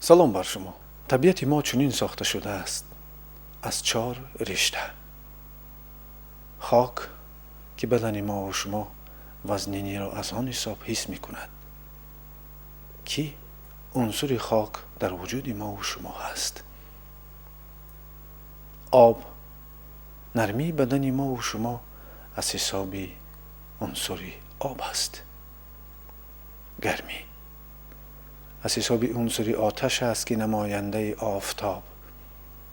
سلام بر شما. طبیعت ما چنین ساخته شده است از 4 رشته. خاک که بدن ما و شما وزنینی را از آن حساب حس می کند که عنصر خاک در وجود ما و شما هست. آب نرمی بدن ما و شما از حساب عنصر آب است. گرمی از حساب عنصر آتش است که نماینده آفتاب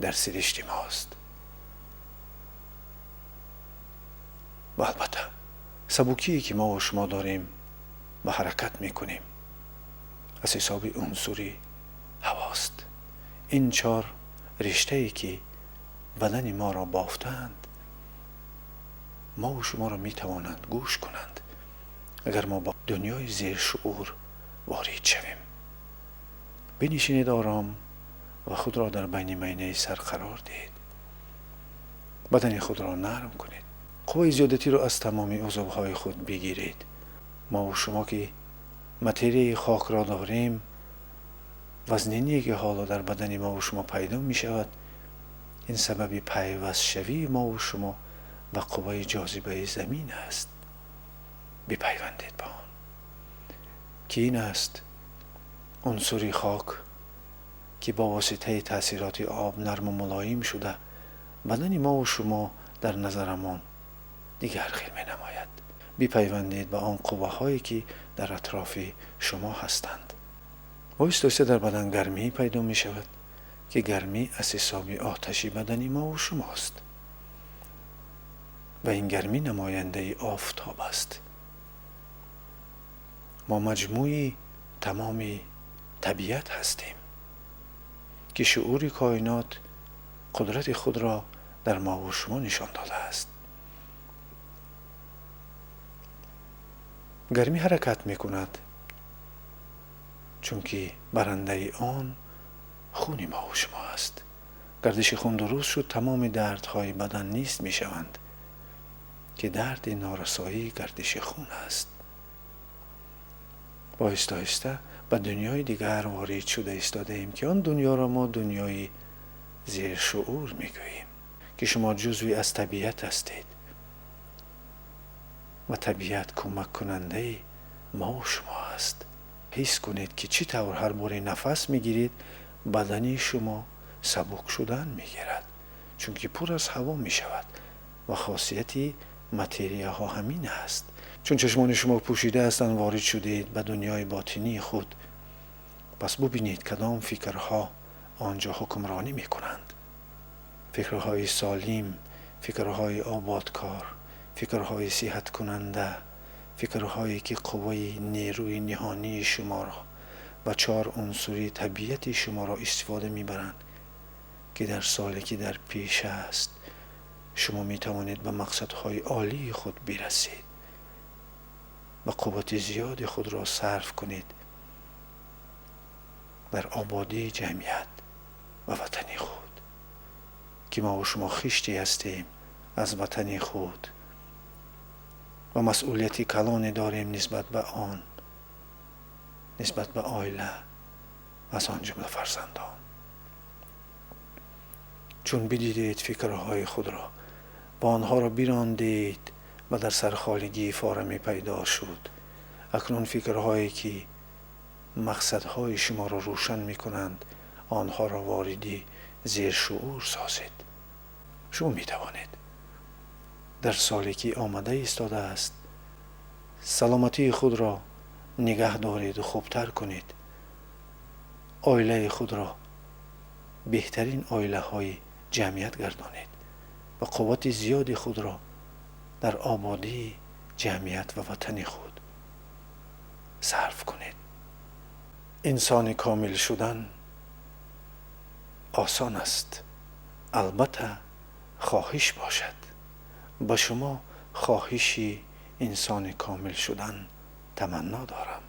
در سرشت ماست. و البته سبکی که ما و شما داریم و حرکت میکنیم از حساب عنصر هواست. این 4 رشته‌ای که بدن ما را بافتند ما و شما را میتوانند گوش کنند اگر ما با دنیای زیر شعور وارد شویم. بنشینید آرام و خود را در بین میانه سر قرار دهید. بدن خود را نرم کنید. قوه زیادتی را از تمام عضوهای خود بگیرید. ما و شما که متریای خاک را داریم، وزنینی که حالا در بدن ما و شما پیدا می شود، این سبب پیوست شوی ما و شما و قوه جاذبه زمین است. بپیوندید با آن که این است عنصر خاک که با واسطه تأثیرات آب نرم و ملایم شده بدن ما و شما در نظرمان دیگر خیل می نماید. بپیوندید به آن قوه هایی که در اطراف شما هستند. آهسته در بدن گرمی پیدا می شود که گرمی از حساب آتشی بدن ما و شماست و این گرمی نماینده آفتاب است. ما مجموعی تمام طبیعت هستیم که شعور کائنات قدرت خود را در ما و شما نشان داده است. گرمی حرکت می کند چون که برنده آن خون ما و شما است. گردش خون درست شد تمام دردهای بدن نیست می شوند که درد نارسایی گردش خون است. با آهسته به دنیای دیگر وارد شده ایستاده ایم که آن دنیا را ما دنیای زیر شعور می گوییم که شما جزوی از طبیعت هستید و طبیعت کمک کننده ما و شما است. حس کنید که چی طور هر بار نفس می گیرید بدن شما سبک شدن می گیرد چون که پر از هوا می شود و خاصیتی متریه ها همین است. چون چشمان شما پوشیده هستند وارد شدید به دنیای باطنی خود، پس ببینید کدام فکرها آنجا حکمرانی می کنند. فکرهای سالم، فکرهای آبادکار، فکرهای صحت کننده، فکرهایی که قوه نیروی نهانی شما را و 4 عنصر طبیعت شما را استفاده می برند که در سالی که در پیش است شما می توانید به مقصدهای عالی خود برسید و قوت زیاد خود را صرف کنید بر آبادی جمعیت و وطن خود که ما و شما خشتی هستیم از وطن خود و مسئولیتی کلانی داریم نسبت به آن، نسبت به عائله از آن جمله فرزندان. چون بدیدید فکرهای خود را با آنها را براندید و در سرخالگی فارمی پیدا شد، اکنون فکرهایی که مقصدهای شما را روشن می کنند آنها را واردی زیر شعور سازید. شما می توانید در سالی که آمده ایستاده است سلامتی خود را نگه دارید و خوبتر کنید. عائله خود را بهترین عائله های جمعیت گردانید و قوت زیاد خود را در آبادی جمعیت و وطن خود صرف کنید. انسان کامل شدن آسان است، البته خواهش باشد. با شما خواهشی انسان کامل شدن تمنا دارم.